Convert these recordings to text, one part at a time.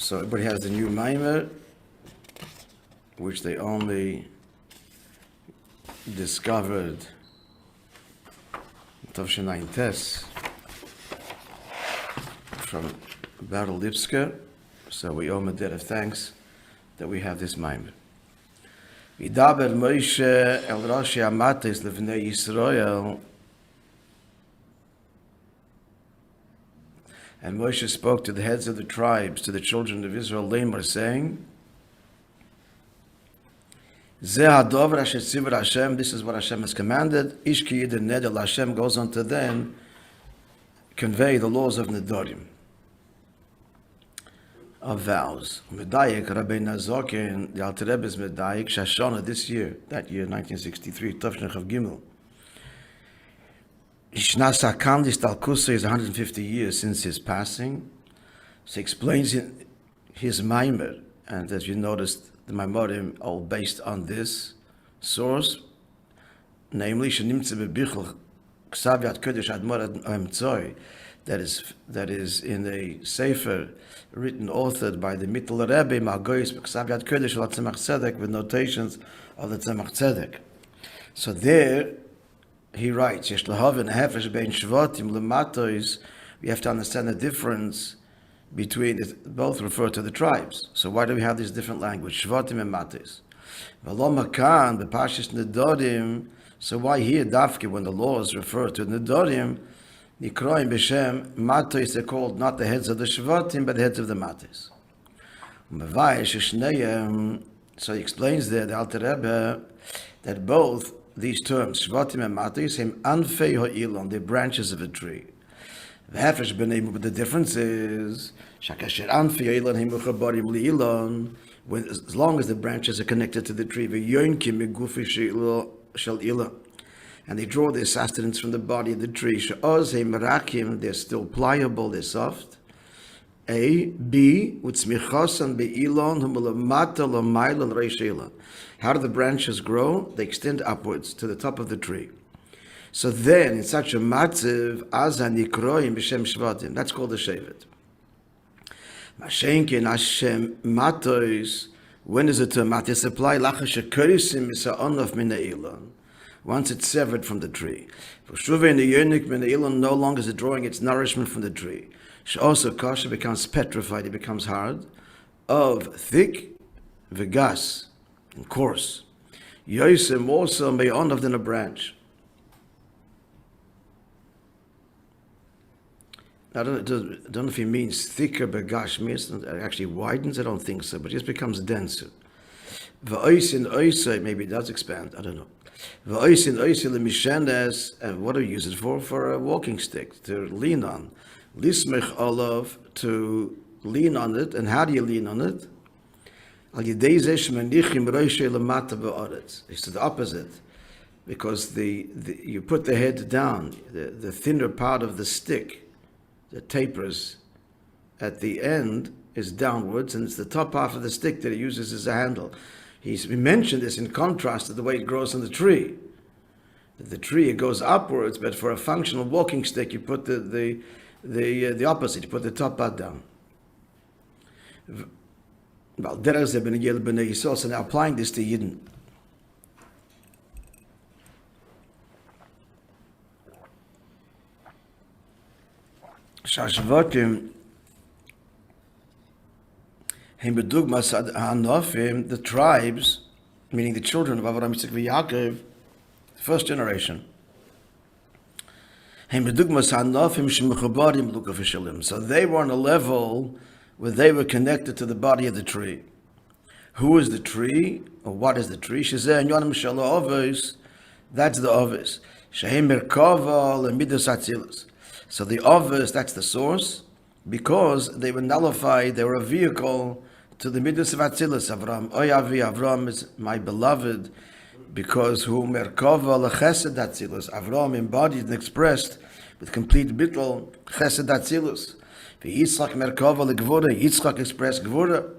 So everybody has the new Maimer, which they only discovered Tovshenayin from Battle Lipsker. So we owe him a debt of thanks that we have this Maimer. VaYidaber Moshe el Roshei HaMatos levnei Yisrael. And Moshe spoke to the heads of the tribes, to the children of Israel, Lemar, saying, Zeh hadover asher tzivar Hashem, this is what Hashem has commanded. Ish ki yidin nedel, Hashem goes on to then convey the laws of Nedarim, of vows. Medayik, Rabbi Nazokin, the Alter Rebbe is Medayik, Shashona, this year, that year, 1963, Tavshin Chav Gimel. Ishnasa Kandis Talkusa is 150 years since his passing. So he explains in his Maimer, and as you noticed, the Maimerim all based on this source, namely Shenimtze Bebichel Ksaviat Kodesh Admor Amtzoi, that is in a sefer written, authored by the Mittel Rebbe Margois Ksaviat Kodesh Al Tzemach Tzedek, with notations of the Tzemach Tzedek. So there he writes, we have to understand the difference between it. Both refer to the tribes. So why do we have this different language? Shvatim and Matos. So why here, Dafke, when the laws refer to Nedarim, Nikroim B'Shem, Matos are called not the heads of the Shvatim, but the heads of the Matos. So he explains there, the Alter Rebbe, that both these terms, Shvatim and Matos, him anfei ha'ilon, they're branches of a tree. But the difference is, Shakasher anfei ha'ilon him uchabarim li'ilon, as long as the branches are connected to the tree, v'yonkim megufi shel ilon, and they draw their sustenance from the body of the tree. She'oz heim rakim, they're still pliable, they're soft. A, B, utzmichosan be'ilon humulamata l'mayla l'reishela. How do the branches grow? They extend upwards to the top of the tree. So then, in such a matziv, aza nikroim b'shem shvatim. That's called a shevet. Mashenkin Hashem matos. When is it a matos apply? Lachash shekorisim misa'onof min ha'ilon. Once it's severed from the tree. For shuve in the yonik min ha'ilon, no longer is it drawing its nourishment from the tree. Also, kasha becomes petrified, it becomes hard, of thick, vegas, and coarse. Yosem also may on of than a branch. I don't know if he means thicker, vegas means it actually widens, I don't think so, but it just becomes denser. V'oisin oisai, maybe it does expand, I don't know. V'oisin oisai l'mishendes, and what do you use it for? For a walking stick, to lean on. Lismech olav, to lean on it. And how do you lean on it? It's the opposite, because you put the head down, the thinner part of the stick that tapers at the end is downwards, and it's the top half of the stick that he uses as a handle. He mentioned this in contrast to the way it grows on the tree. The tree, it goes upwards, but for a functional walking stick, you put the opposite, you put the top part down. So now applying this to Yidden. The tribes, meaning the children of Avraham, Yitzchak, and Yaakov, first generation. So they were on a level where they were connected to the body of the tree. Who is the tree? Or what is the tree? That's the ovis. So the ovis, that's the source, because they were nullified, they were a vehicle to the midas of Atzilus. Avram is my beloved, because who merkava lechesed Atzilus. Avram embodied and expressed with complete bittul chesed Atzilus. Yitzchak merkava legvura. Yitzchak expressed gvura.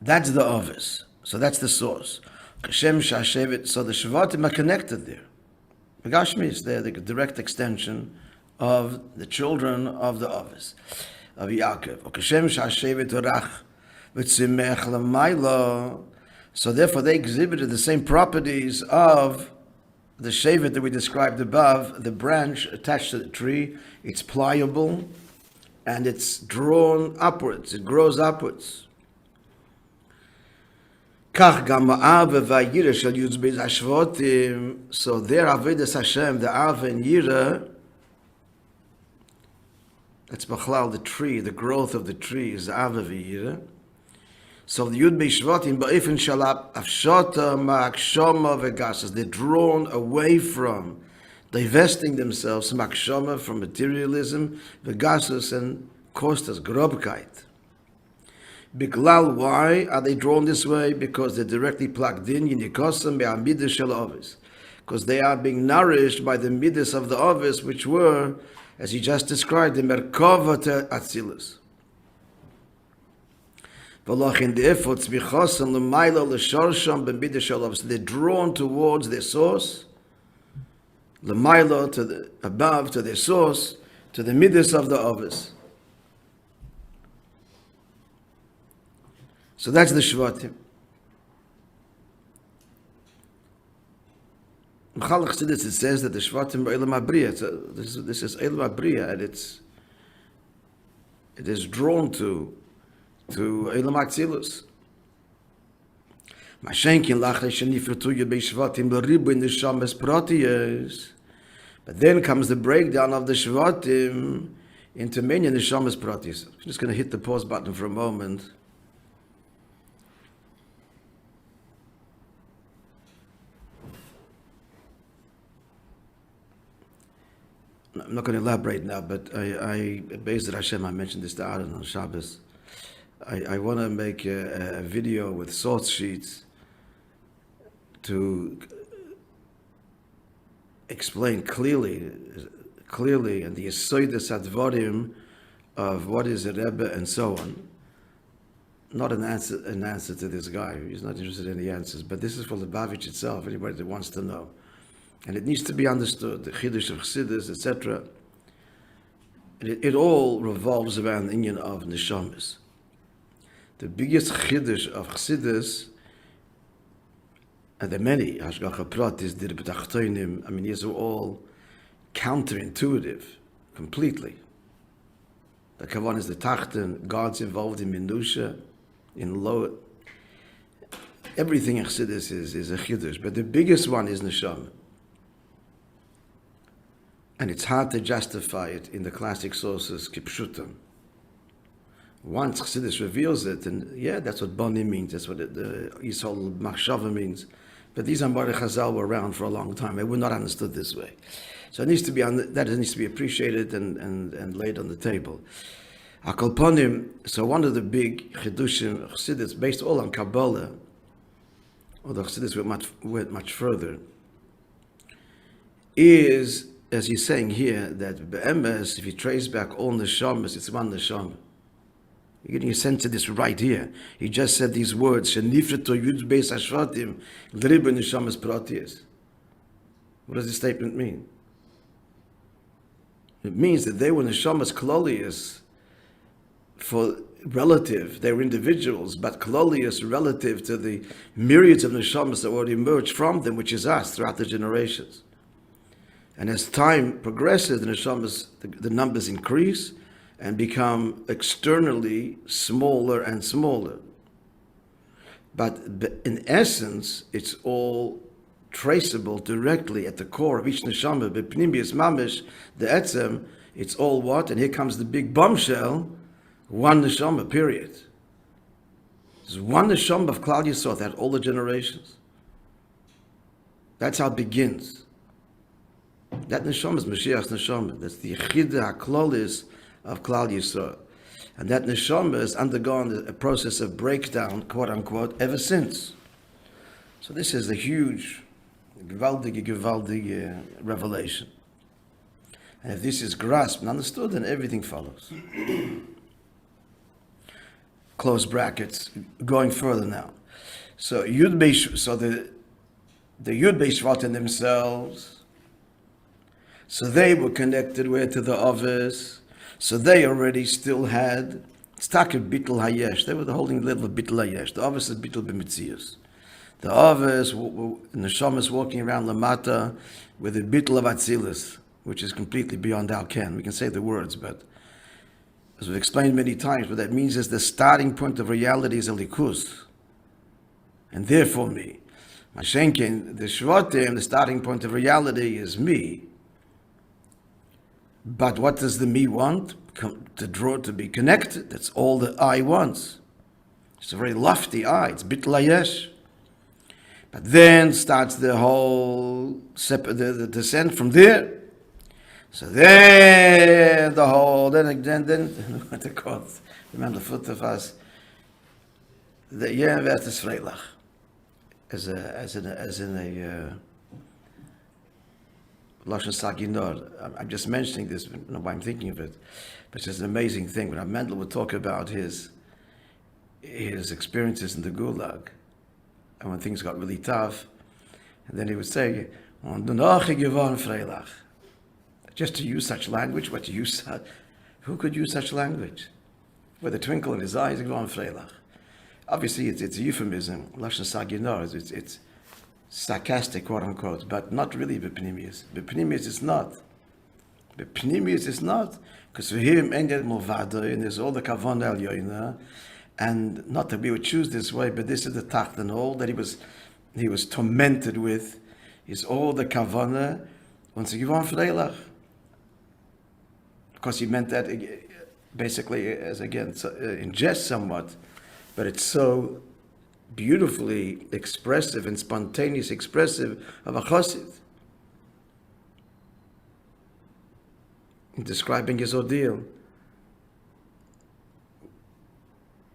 That's the ovis. So that's the source. Kashem shashevet. So the shvatim are connected there. Gashmi is there, the direct extension of the children of the ovis. of Yaakov. So therefore they exhibited the same properties of the shevet that we described above, the branch attached to the tree. It's pliable and it's drawn upwards, it grows upwards. So their Avodas Hashem, the Av and Yira, that's Bachlal, the tree, the growth of the tree is the Av and Yira. So the Yud Beishvatim, Ba'ifin Shalab, Afshota, Ma'akshoma, Vegasas, they're drawn away from divesting themselves from Akshoma, from materialism, Vegasas, and Kostas, Grobkeit. Biglal, why are they drawn this way? Because they're directly plugged in, Yinikosam, Be'amidah Shel Ovis. Because they are being nourished by the midas of the Ovis, which were, as he just described, the Merkava Atzilus. So they're drawn towards their source, l'maylo, to the above, to their source, to the midas of the ovis. So that's the shvatim. It says that the shvatim are Eilam Abriya. So this is Eilam Abriya, and it is drawn to Eilam Atzilus. But then comes the breakdown of the Shvatim into many Neshamas Pratis. I'm just going to hit the pause button for a moment. I'm not going to elaborate now, but I based on Hashem, I mentioned this to Aaron on Shabbos. I want to make a video with source sheets to explain clearly, and the Yesoides Advarim of what is a Rebbe and so on. Not an answer to this guy. He's not interested in the answers, but this is for Liubavitch itself, anybody that wants to know. And it needs to be understood, the Chiddush of Chassidus, etc. It all revolves around the inyan of Neshamas. The biggest Chiddush of Chassidus, and there are many, Hashgacha Pratis, Dirb Tachtoinim, I mean, these are all counterintuitive, completely. The Kavan is the Tachten, God's involved in Minusha, in low. Everything in Chassidus is a Chiddush, but the biggest one is Neshama. And it's hard to justify it in the classic sources, Kipshutam. Once Chassidus reveals it, and yeah, that's what Boni means, that's what the Yisrael Machshava means. But these Ambar Chazal were around for a long time. They were not understood this way. So it needs to be that needs to be appreciated and laid on the table. Akolponim, so one of the big Chidushim of Chassidus, based all on Kabbalah, although Chassidus went much further, is, as he's saying here, that Be'emes, if you trace back all Neshamas, it's one Neshama. You're getting a sense of this right here. He just said these words, Shenifreto Yud Beis Hashvatim, L'riba Neshamas Pratias. What does this statement mean? It means that they were Neshamas Klolius for relative, they were individuals, but Klolius relative to the myriads of Neshamas that already emerged from them, which is us, throughout the generations. And as time progresses, the neshamas, the numbers increase and become externally smaller and smaller. But in essence, it's all traceable directly at the core of each neshama. B'pnimius mamish, the etzem, it's all what? And here comes the big bombshell, one neshama, period. There's one neshama of Klal Yisrael that all the generations. That's how it begins. That neshama is Mashiach's neshama. That's the Yechida HaKlolis of Klal Yisrael. And that neshama has undergone a process of breakdown, quote unquote, ever since. So this is a huge, gewaldige revelation. And if this is grasped and understood, then everything follows. Close brackets, going further now. So the Yud Beishvat themselves, so they were connected to the office. So they already still had Stakir Bittel Hayesh. They were holding the level of Bittel Hayesh. The Avos is Bittel B'Mitzias. The Avos, Neshamas walking around Lamata with a Bittel of Atzilus, which is completely beyond our ken. We can say the words, but as we've explained many times, what that means is the starting point of reality is a likus. And therefore me. Mashenkin, the Shvatim, the starting point of reality is me. But what does the me want? To be connected. That's all the I wants. It's a very lofty I. It's Bittel Hayesh. But then starts the whole the descent from there. So then the whole then what they call it? Remember the foot of us. The Vet is Freilach. As in a Lashon Saginor. I'm just mentioning this, I don't know why I'm thinking of it, but it's just an amazing thing. When Mendel would talk about his experiences in the Gulag, and when things got really tough, and then he would say, just to use such language, who could use such language? With a twinkle in his eyes, obviously it's a euphemism, Lashon Saginor, it's sarcastic, quote unquote, but not really bepnimius. Bepnimius is not. Bepnimius is not, because for him, and there's all the kavon al yoina, and not that we would choose this way, but this is the tacht and all that he was tormented with, is all the kavana, once you want freilach. Of course, he meant that basically as again in jest somewhat, but it's so beautifully expressive and spontaneous expressive of a chassid in describing his ordeal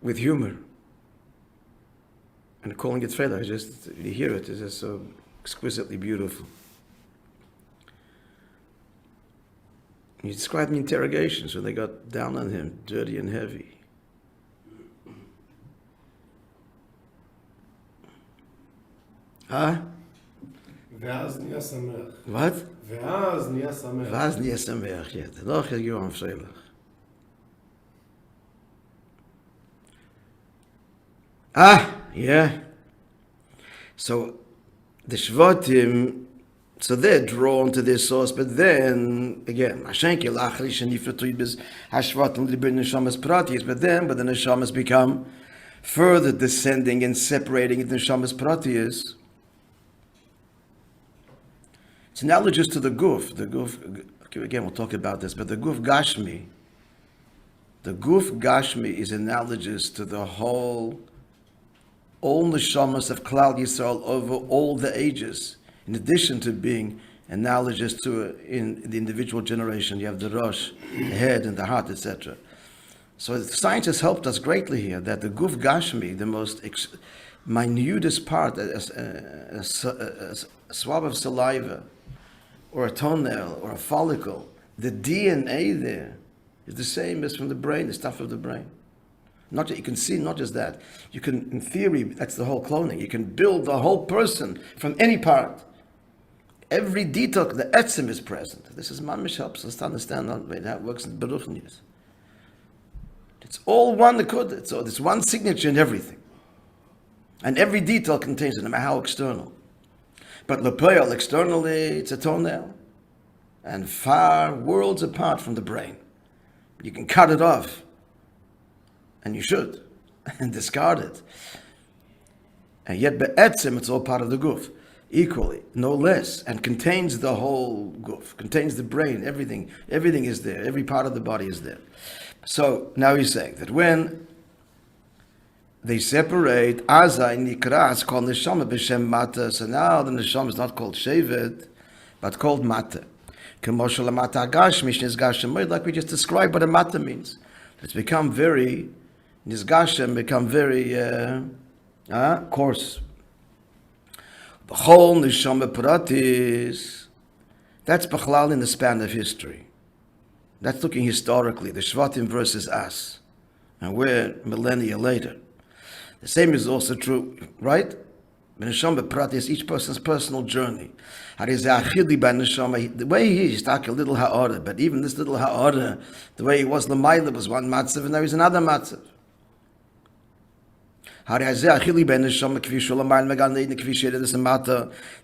with humor and calling it tefillah. Just you hear it, it's just so exquisitely beautiful. He described the interrogations when they got down on him, dirty and heavy. Huh? What? ואז נהיה שמח, yeah. The Loch is Yom Freilach. Yeah. So the Shvatim, so they're drawn to this source, but then again, but then, but the neshamas become further descending and separating into neshamas pratiyas. It's analogous to the guf. The guf, again, we'll talk about this, but the guf gashmi is analogous to the whole, all neshamas of Klal Yisrael over all the ages. In addition to being analogous to in the individual generation, you have the Rosh, the head, and the heart, etc. So the science has helped us greatly here, that the guf gashmi, the most minutest part, a swab of saliva, or a toenail, or a follicle, the DNA there is the same as from the brain, the stuff of the brain. Not that you can see, not just that. You can, in theory, that's the whole cloning. You can build the whole person from any part. Every detail, the etzim is present. This is mamish helps us to understand how it works in Beruchnius. It's all one Nakuda. So there's one signature in everything. And every detail contains it, no matter how external. But Lepoel, externally, it's a toenail. And far worlds apart from the brain. You can cut it off. And you should. And discard it. And yet, be'etzim, it's all part of the guf. Equally, no less, and contains the whole guf, contains the brain, everything is there, every part of the body is there. So now he's saying that when they separate, azai nikras called neshama b'shem mata. So now the neshama is not called shevet, but called mata. K'moshel mata gashmi nizgashem, like we just described what a mata means. It's become very nizgashem, become very coarse. The whole neshama pratis, that's Bechlal in the span of history. That's looking historically, the Shvatim versus us. And we're millennia later. The same is also true, right? Neshama prat is each person's personal journey. The way he is like a little ha'orah, but even this little ha'orah, the way he was l'mayla was one matzav, and now he's another matzav.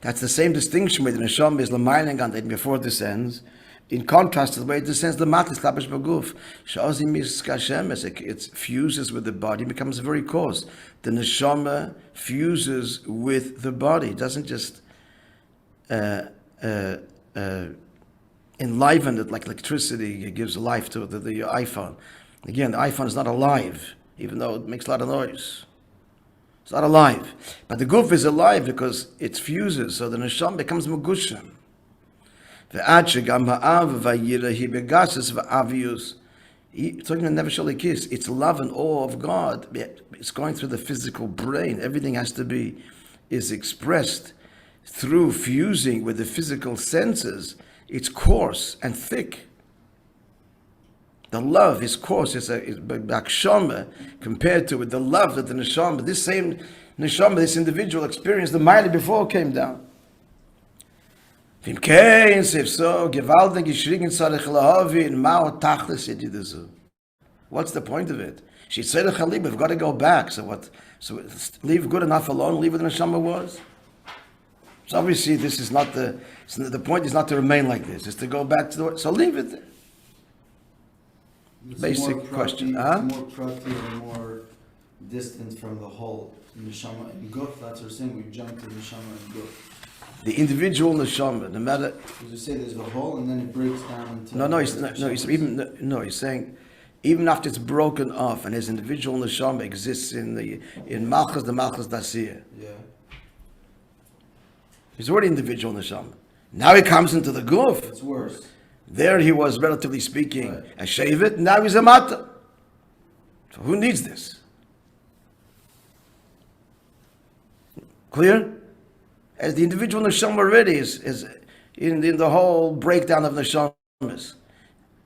That's the same distinction with the neshama is l'mayla and Gan Eden before it descends. In contrast to the way it descends, the matis labish baguf. It fuses with the body, becomes very coarse. The neshama fuses with the body. It doesn't just enliven it like electricity. It gives life to the iPhone. Again, the iPhone is not alive, even though it makes a lot of noise. It's not alive. But the guf is alive because it fuses, so the neshama becomes megushim. Talking about never shall kiss. It's love and awe of God. It's going through the physical brain. Everything is expressed through fusing with the physical senses. It's coarse and thick. The love is coarse. It's bakshama compared to with the love that the neshama, this same neshama, this individual experienced the mighty before it came down. If so, what's the point of it? She said, we've got to go back. So what? So leave good enough alone, leave what the neshama was? So obviously this is not the point is not to remain like this, it's to go back to so leave it there. It's basic question. More prati and more distant from the whole neshama and guf. That's what we're saying, we jump to neshama and guf. The individual neshama, no matter. Because you say there's the whole, and then it breaks down into. He's saying, even after it's broken off, and his individual neshama exists in malchus, the malchus dasiyah. Yeah. He's already individual neshama. Now he comes into the guf. It's worse. There he was, relatively speaking, a shevet. Now he's a mata. So who needs this? Clear? As the individual neshama already is in the whole breakdown of neshamas.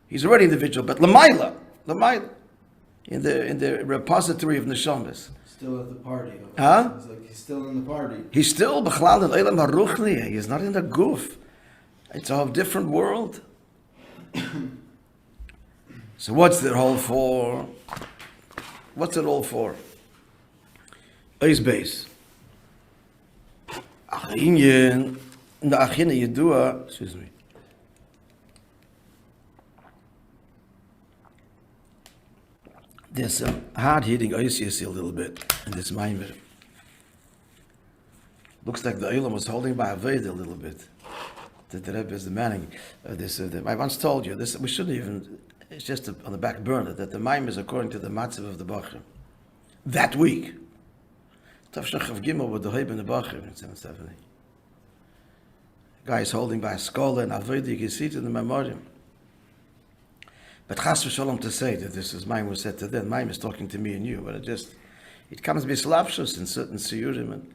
He's already individual, but l'mayla, in the repository of neshamas. Still at the party. Huh? It's like he's still in the party. He's still b'chlal in olam haruchni. He's not in the guf. It's a whole different world. So what's it all for? What's it all for? Eis base. Excuse me. There's some hard-hitting oisius a little bit in this Maimer. Looks like the Olam was holding by a Veda a little bit. That the Rebbe is demanding this. I once told you this. We shouldn't even. It's just on the back burner that the Maimer is according to the matzav of the Bachrim. That week. Gimel with the Hoib in the Bachrim in 770. Guy is holding by a scholar and Avodah, you can see it in the memoriam. But Chas v'Shalom to say that this is mine was said to them. Mine is talking to me and you, but it comes to be slavshus in certain siyurim. And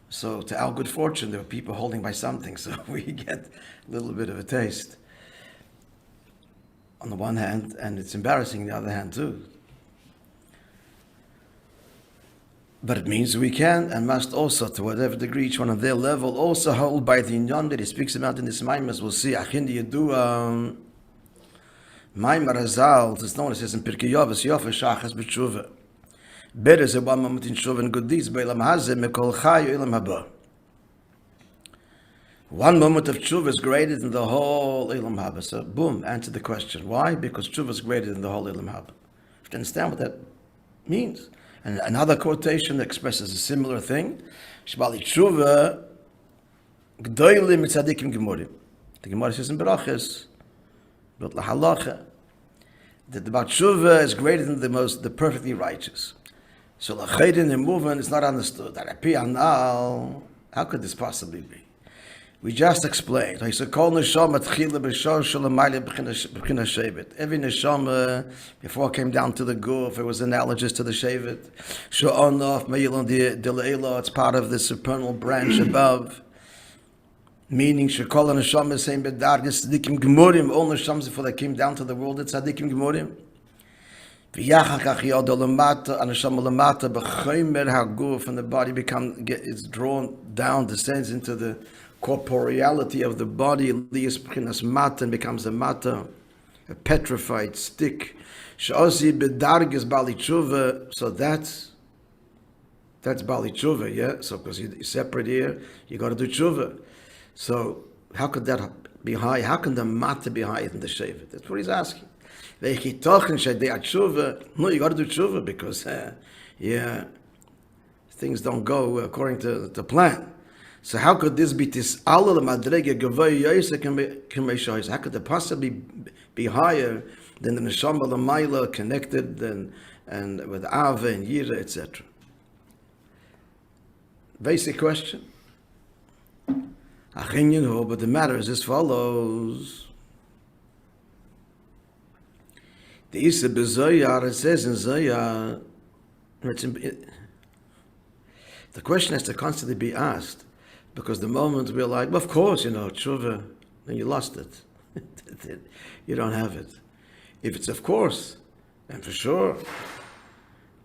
so to our good fortune, there were people holding by something, so we get a little bit of a taste. On the one hand, and it's embarrassing on the other hand too. But it means we can and must also, to whatever degree, each one on their level, also hold by the inyan that he speaks about in this Maimah. We'll see, Achin Yedua, Maimah Hazal, it's known as says in Pirkei Yavos, Yofa Shachas B'tshuva. Better is a one moment in Tshuva and good deeds, B'elam Hazeh, Mekol Chayu Elam Haba. One moment of Tshuva is greater than the whole Elam Haba. So, boom, answer the question. Why? Because Tshuva is greater than the whole Elam Haba. You have to understand what that means. And another quotation that expresses a similar thing. Shbali tshuva g'doylim tzadikim gemurim. The Gemara says in Berachos, but lahalacha, that the tshuva is greater than the perfectly righteous. So l'chayrin the movement is not understood. How could this possibly be? We just explained. Every neshama, before it came down to the guf, it was analogous to the shevet. It's part of the supernal branch above. Meaning, all neshamas before they came down to the world, it's tzadikim gemurim. V'yachar kach yodo lemata, anashama lemata, b'chomer haguf, and the body is drawn down, descends into the corporeality of the body, lias b'chinas mata, and becomes a mata, a petrified stick. She'osi b'dargis bali tshuva, so that's bali tshuva, yeah? So because you separate here, you got to do tshuva. So how could that be high? How can the mata be higher than the shevet? That's what he's asking. No, you got to do tshuva because, things don't go according to the plan. So how could this be tis'alal madrege gavoy yoseh k'meishoyos? How could it possibly be higher than the neshama l'mayla connected and with ava and yira, etc.? Basic question. But the matter is as follows. The Isa b'Zoyar, it says in Zoyar, the question has to constantly be asked, because the moment we're like, well, of course, tshuva, then you lost it. You don't have it. If it's of course, and for sure,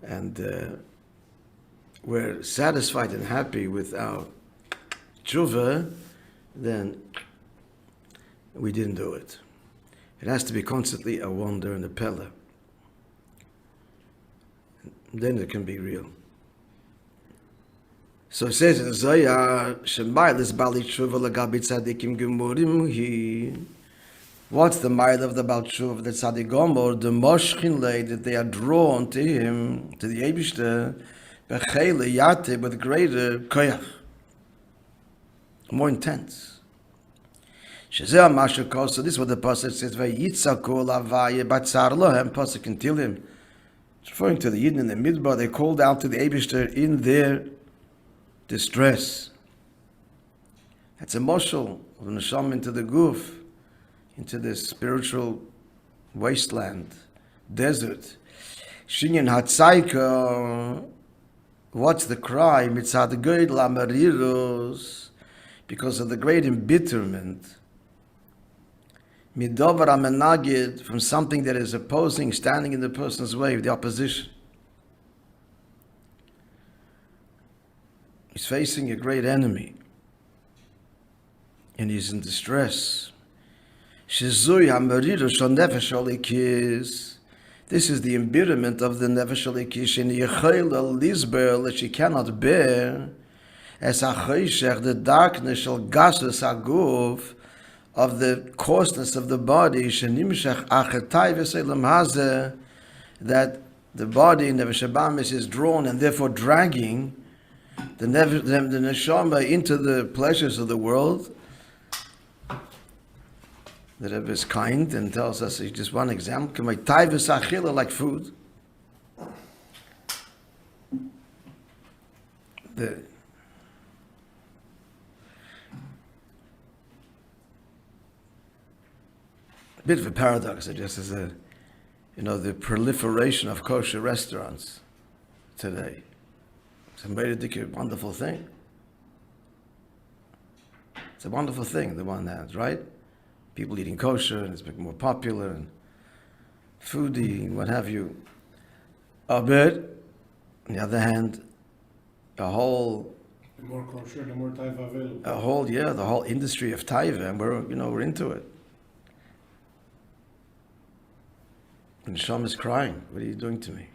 and we're satisfied and happy with our tshuva, then we didn't do it. It has to be constantly a wonder and a pella. Then it can be real. So it says in Zohar, "Shemaylis bali tshuva lagabi tzadikim gemurim hi." What's the mile of the Baal Tshuva, the Tzadik Gomor, the Moshchin lay, that they are drawn to him, to the Eibishter, b'cheile yate, with greater koyach, more intense. So this is what the pasuk says. VaYitzaku lavaye batzar lohem. Pasuk can tell him. It's referring to the Yidden in the Midbar. They called out to the Eibishter in their distress. That's a moshel of the neshama into the guf, into the spiritual wasteland, desert. Shinyan ha'tshek. What's the cry? Mitzad goyd la'mariros, because of the great embitterment. Midover amenagid, from something that is opposing, standing in the person's way, the opposition. He's facing a great enemy, and he's in distress. Shizui hamariru shel nefesh alikis. This is the embitterment of the nefesh alikis, and yechayil lisber, that she cannot bear, as achoshech, the darkness shel gasus aguf, of the coarseness of the body, that the body, Nefesh Habamis, is drawn and therefore dragging the neshama into the pleasures of the world. The Rebbe is kind and tells us, just one example, like food. Bit of a paradox, just as the proliferation of kosher restaurants today. It's a very wonderful thing. It's a wonderful thing, the one hand, right? People eating kosher, and it's becoming more popular, and foodie, and what have you. But on the other hand, the more kosher, the more taiva available. The whole industry of taiva, and we're into it. And Neshama is crying. What are you doing to me?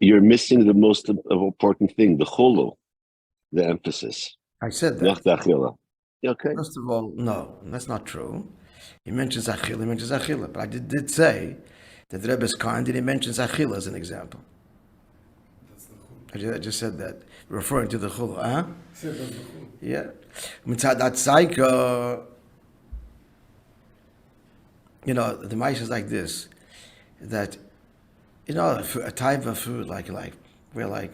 You're missing the most important thing, the cholo, the emphasis. I said that. Not the achila. Okay. First of all, no, that's not true. He mentions achila, but I did say that the Rebbe is kind, and he mentions achila as an example. That's the cholo. I just said that, referring to the cholo. Huh? Said that's the cholo. Yeah. Mitzadat Saika. The mice is like this, that, a type of food, we're like,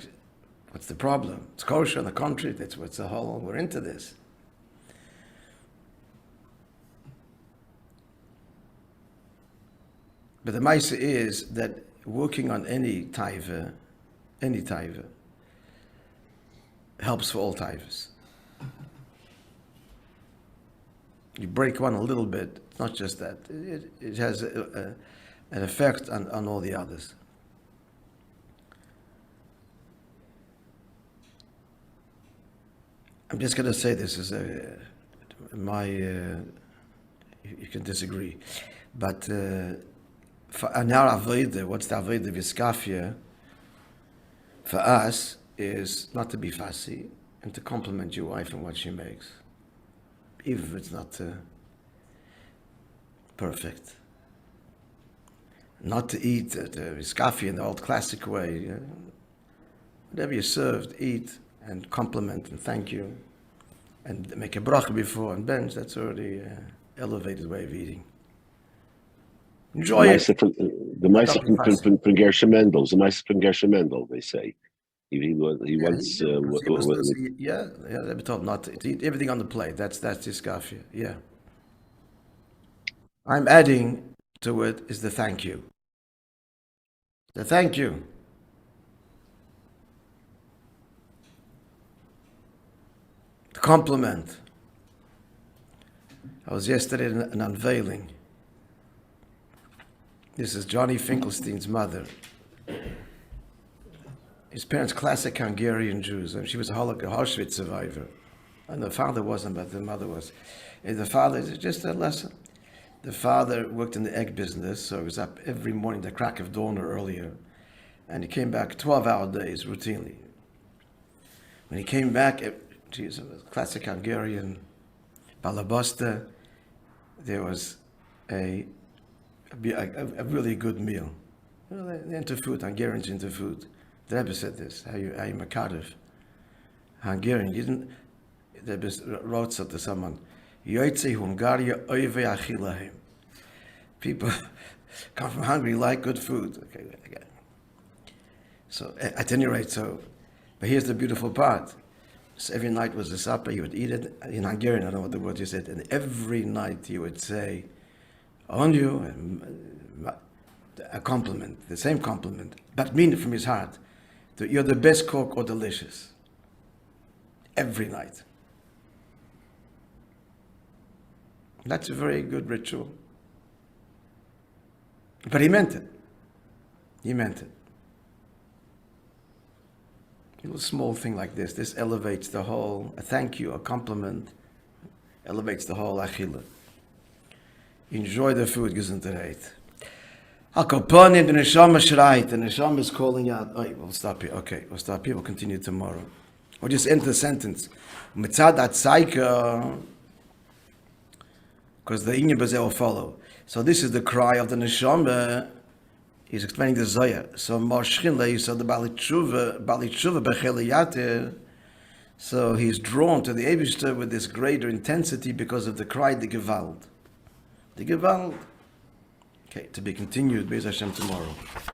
what's the problem? It's kosher in the country, that's what's the whole, we're into this. But the mice is that working on any taiva, helps for all taivas. You break one a little bit, it's not just that. It has an effect on all the others. I'm just going to say this as you can disagree, but for our avodah, what's the avodah v'skafia for us is not to be fussy and to compliment your wife and what she makes, even if it's not perfect. Not to eat the v'skafia in the old classic way. Whatever you're served, eat and compliment and thank you, and make a bracha before and bench. That's already elevated way of eating. Enjoy it. The Meise from Gershom Mendel. The Meise from Gershom Mendel, they say. He wants. They're told not to eat everything on the plate. That's iskafia. Yeah. I'm adding to it is the thank you. The thank you. The compliment. I was yesterday in an unveiling. This is Johnny Finkelstein's mother. His parents, classic Hungarian Jews, and she was a Auschwitz survivor. And the father wasn't, but the mother was. And the father, is just a lesson. The father worked in the egg business, so he was up every morning, the crack of dawn or earlier. And he came back 12-hour days, routinely. When he came back, classic Hungarian balabasta, there was a really good meal. They're into food, Hungarians into food. The Rabbi said this, how you makadev. Hungarian, the Rabbi wrote so to someone, Yoitze Hungaria oive achilahem. People come from Hungary, like good food. Okay. So at any rate, but here's the beautiful part. So every night was a supper, you would eat it. In Hungarian, I don't know what the word you said, and every night you would say, on you, a compliment, the same compliment, but mean it from his heart. That you're the best cook or delicious. Every night. That's a very good ritual. But he meant it. He meant it. A little small thing like this elevates the whole, a thank you, a compliment, elevates the whole achila. Enjoy the food, gesundheit. HaKoponim, the neshama shreit, the neshama is calling out. Oh, we'll stop here. Okay, we'll stop here. We'll continue tomorrow. We'll just end the sentence. Mitzad ha'tshek, because the inyan bezeh will follow. So this is the cry of the neshama. He's explaining the Zoya. So Moshe, so the Balitchuva b'cheliyate. So he's drawn to the Eibishter with this greater intensity because of the cry, the Gewalt. The Gewalt. Okay, to be continued, Be'ez Hashem tomorrow.